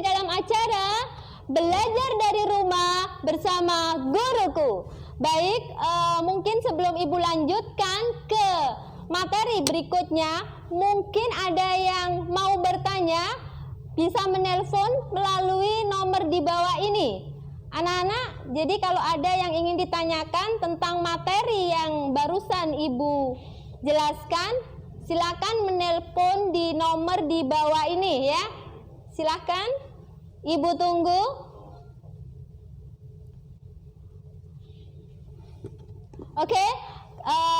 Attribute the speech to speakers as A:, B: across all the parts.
A: dalam acara Belajar dari Rumah bersama Guruku. Baik, mungkin sebelum Ibu lanjutkan ke materi berikutnya, mungkin ada yang mau bertanya, bisa menelpon melalui nomor di bawah ini. Anak-anak, jadi kalau ada yang ingin ditanyakan tentang materi yang barusan Ibu jelaskan, silakan menelpon di nomor di bawah ini ya. Silakan, Ibu tunggu. Oke,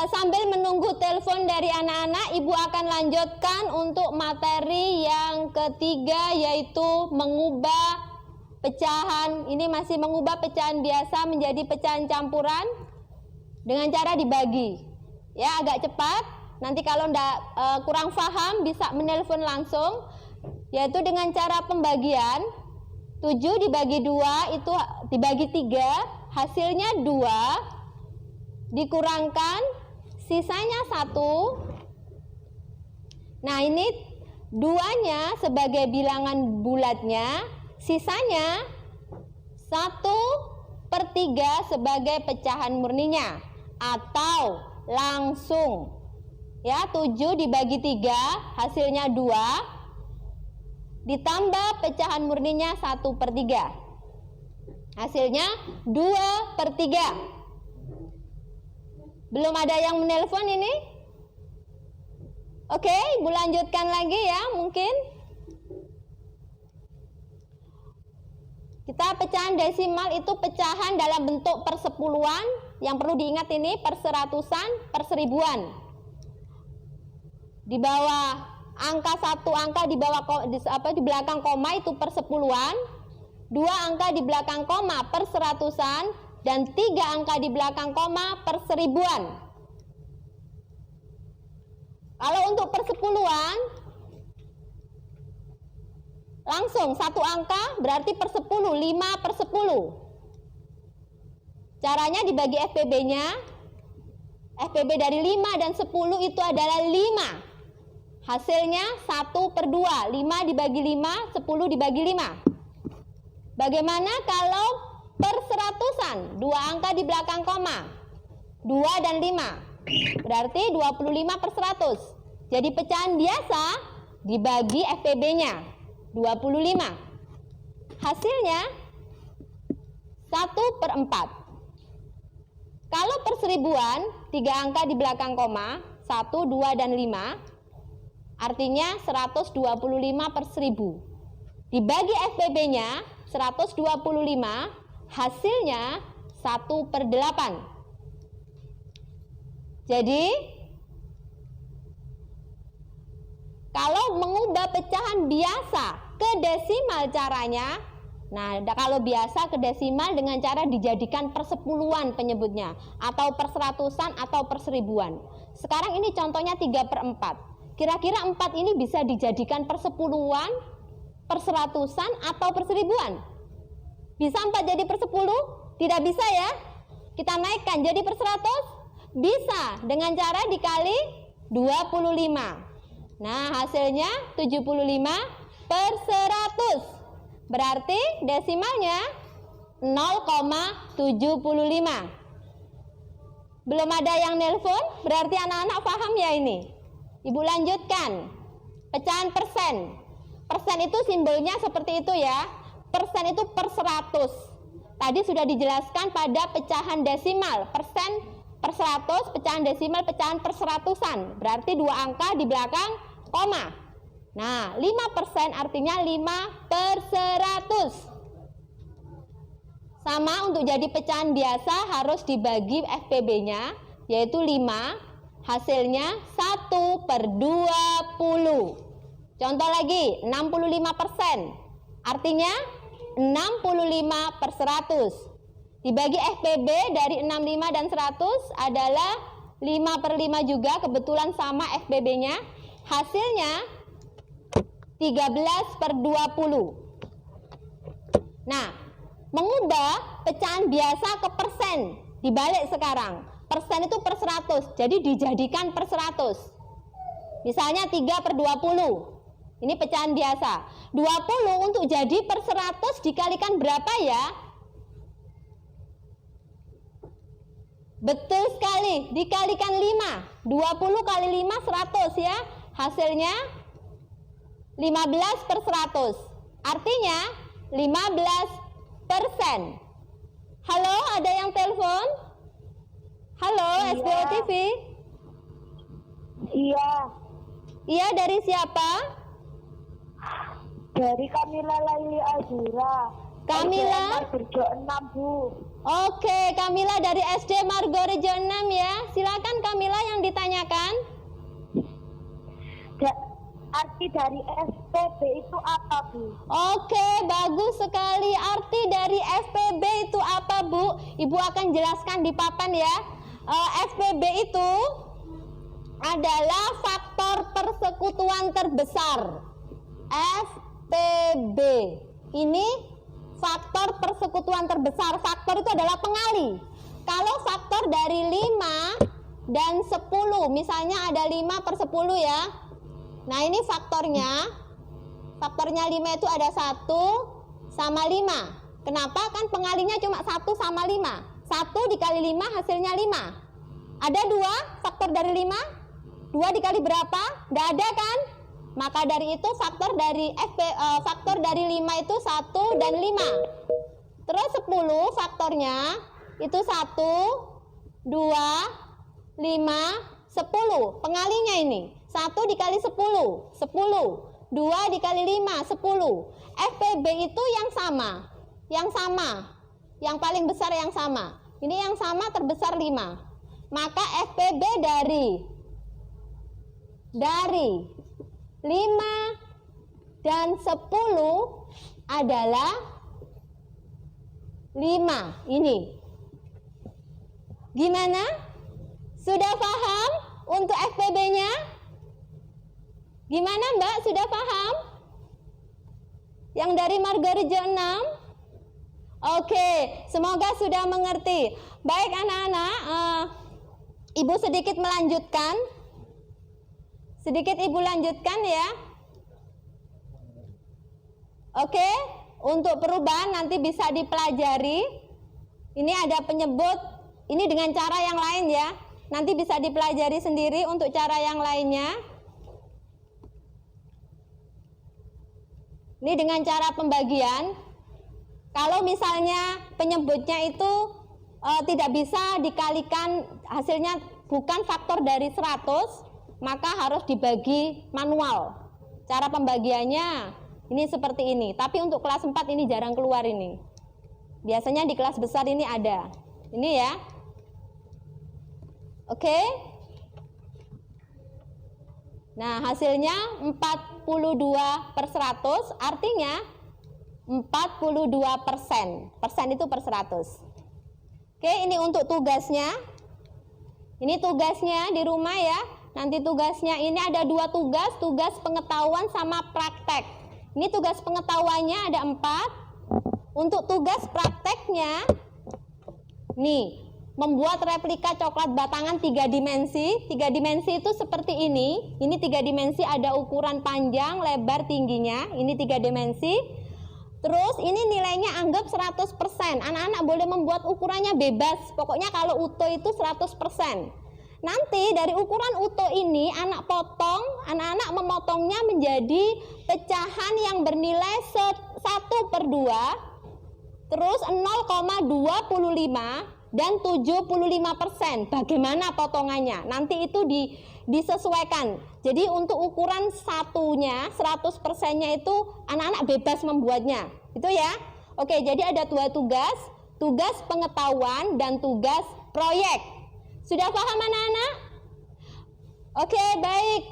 A: sambil menunggu telepon dari anak-anak, Ibu akan lanjutkan untuk materi yang ketiga, yaitu mengubah pecahan. Ini masih mengubah pecahan biasa menjadi pecahan campuran dengan cara dibagi. Ya, agak cepat. Nanti kalau kurang paham bisa menelpon langsung, yaitu dengan cara pembagian. 7 dibagi 2 itu dibagi 3, hasilnya 2, dikurangkan sisanya 1. Nah, ini 2-nya sebagai bilangan bulatnya, sisanya 1/3 sebagai pecahan murninya, atau langsung ya, 7 dibagi 3 hasilnya 2, ditambah pecahan murninya 1/3, hasilnya 2/3. Belum ada yang menelpon ini? Oke, Ibu lanjutkan lagi ya mungkin. Kita pecahan desimal itu pecahan dalam bentuk persepuluhan. Yang perlu diingat ini perseratusan, perseribuan. Di bawah angka 1 angka di bawah di belakang koma itu persepuluhan. 2 angka di belakang koma perseratusan, dan 3 angka di belakang koma perseribuan. Kalau untuk persepuluhan, langsung 1 angka berarti per 10, 5/10. Caranya dibagi FPB-nya. FPB dari 5 dan 10 itu adalah 5. Hasilnya 1/2. 5 dibagi 5, 10 dibagi 5. Bagaimana kalau perseratusan? 2 angka di belakang koma, 2 dan 5. Berarti 25/100. Jadi pecahan biasa dibagi FPB-nya 25. Hasilnya 1/4. Kalau perseribuan, 3 angka di belakang koma, 1, 2, dan 5, artinya 125/1000. Dibagi FPB-nya 125, hasilnya 1/8. Jadi kalau mengubah pecahan biasa ke desimal caranya, nah kalau biasa ke desimal dengan cara dijadikan persepuluhan penyebutnya, atau perseratusan atau perseribuan. Sekarang ini contohnya 3/4. Kira-kira 4 ini bisa dijadikan persepuluhan, perseratusan atau perseribuan? Bisa 4 jadi persepuluh? Tidak bisa ya. Kita naikkan jadi perseratus? Bisa, dengan cara dikali 25. Nah, hasilnya 75/100. Berarti desimalnya 0,75. Belum ada yang nelpon? Berarti anak-anak paham ya ini? Ibu lanjutkan. Pecahan persen. Persen itu simbolnya seperti itu ya. Persen itu per 100. Tadi sudah dijelaskan pada pecahan desimal. Persen per 100, pecahan desimal, pecahan perseratusan. Berarti 2 angka di belakang koma. Nah, 5% artinya 5/100. Sama, untuk jadi pecahan biasa harus dibagi FPB-nya, yaitu 5, hasilnya 1/20. Contoh lagi, 65%, artinya 65/100. Dibagi FPB dari 65 dan 100 adalah 5/5 juga, kebetulan sama FPB-nya. Hasilnya 13/20. Nah, mengubah pecahan biasa ke persen, dibalik sekarang. Persen itu per 100, jadi dijadikan per 100. Misalnya 3/20. Ini pecahan biasa. 20 untuk jadi per 100 dikalikan berapa ya? Betul sekali, dikalikan 5. 20 kali 5, 100 ya. Hasilnya 15 per 100. Artinya 15%. Halo, ada yang telepon? Halo,
B: Iya.
A: SBO TV?
B: Iya,
A: Iya, dari siapa?
B: dari Kamila Laili Azura.
A: Kamila?
B: Berjo 6, Bu.
A: Oke, Kamila dari SD Margorejo 6 ya. Silakan Kamila yang ditanyakan.
B: Arti dari FPB itu apa, Bu?
A: Oke, bagus sekali. Arti dari FPB itu apa, Bu? Ibu akan jelaskan di papan ya. FPB itu adalah faktor persekutuan terbesar. FPB ini faktor persekutuan terbesar. Faktor itu adalah pengali. Kalau faktor dari 5 dan 10, misalnya ada 5 per 10 ya. Nah ini faktornya 5 itu ada 1 sama 5. Kenapa? Kan pengalinya cuma 1 sama 5. 1 dikali 5 hasilnya 5. Ada 2 faktor dari 5? 2 dikali berapa? Nggak ada kan? Maka dari itu faktor dari 5 itu 1 dan 5. Terus 10 faktornya itu 1, 2, 5, 10. Pengalinya ini 1 dikali 10, 10. 2 dikali 5, 10. FPB itu yang sama. Yang paling besar yang sama. Ini yang sama terbesar 5. Maka FPB dari 5 dan 10 adalah 5. Ini. Gimana? Sudah paham untuk FPB-nya? Gimana Mbak? Sudah paham? Yang dari Margorejo 6? Oke, semoga sudah mengerti. Baik anak-anak, Ibu sedikit melanjutkan. Sedikit Ibu lanjutkan ya. Oke, untuk perubahan nanti bisa dipelajari. Ini ada penyebut, ini dengan cara yang lain ya. Nanti bisa dipelajari sendiri untuk cara yang lainnya. Ini dengan cara pembagian. Kalau misalnya penyebutnya itu tidak bisa dikalikan, hasilnya bukan faktor dari 100, maka harus dibagi manual. Cara pembagiannya ini seperti ini. Tapi untuk kelas 4 ini jarang keluar ini. Biasanya di kelas besar ini ada. Ini ya. Oke. Nah, hasilnya 42 per 100, artinya 42%. Persen itu per 100. Oke, ini untuk tugasnya. Ini tugasnya di rumah ya. Nanti tugasnya ini ada 2 tugas, tugas pengetahuan sama praktek. Ini tugas pengetahuannya ada 4. Untuk tugas prakteknya, nih, membuat replika coklat batangan 3 dimensi. 3 dimensi itu seperti ini. Ini 3 dimensi, ada ukuran panjang, lebar, tingginya. Ini 3 dimensi. Terus ini nilainya anggap 100%. Anak-anak boleh membuat ukurannya bebas. Pokoknya kalau utuh itu 100%. Nanti dari ukuran utuh ini anak-anak memotongnya menjadi pecahan yang bernilai 1/2, terus 0,25 dan 75%. Bagaimana potongannya? Nanti itu disesuaikan. Jadi untuk ukuran satunya 100%-nya itu anak-anak bebas membuatnya. Itu ya. Oke, jadi ada 2 tugas, tugas pengetahuan dan tugas proyek. Sudah paham anak-anak? Oke, baik.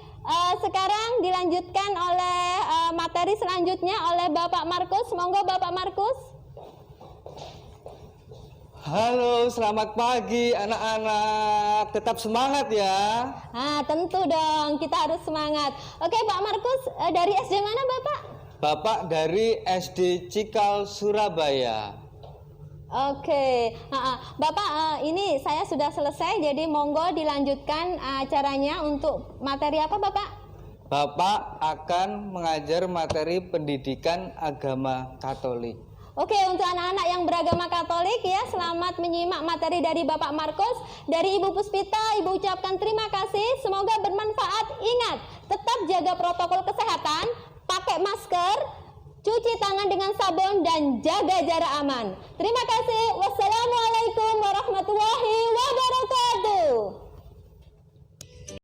A: Sekarang dilanjutkan oleh materi selanjutnya oleh Bapak Markus. Monggo Bapak Markus.
C: Halo, selamat pagi anak-anak. Tetap semangat ya.
A: Tentu dong, kita harus semangat. Oke, Pak Markus, dari SD mana Bapak?
C: Bapak dari SD Cikal, Surabaya.
A: Oke, Bapak, ini saya sudah selesai, jadi monggo dilanjutkan acaranya. Untuk materi apa Bapak?
C: Bapak akan mengajar materi pendidikan agama Katolik.
A: Oke, untuk anak-anak yang beragama Katolik ya, selamat menyimak materi dari Bapak Markus. Dari Ibu Puspita, Ibu ucapkan terima kasih. Semoga bermanfaat. Ingat, tetap jaga protokol kesehatan, pakai masker, cuci tangan dengan sabun, dan jaga jarak aman. Terima kasih. Wassalamualaikum warahmatullahi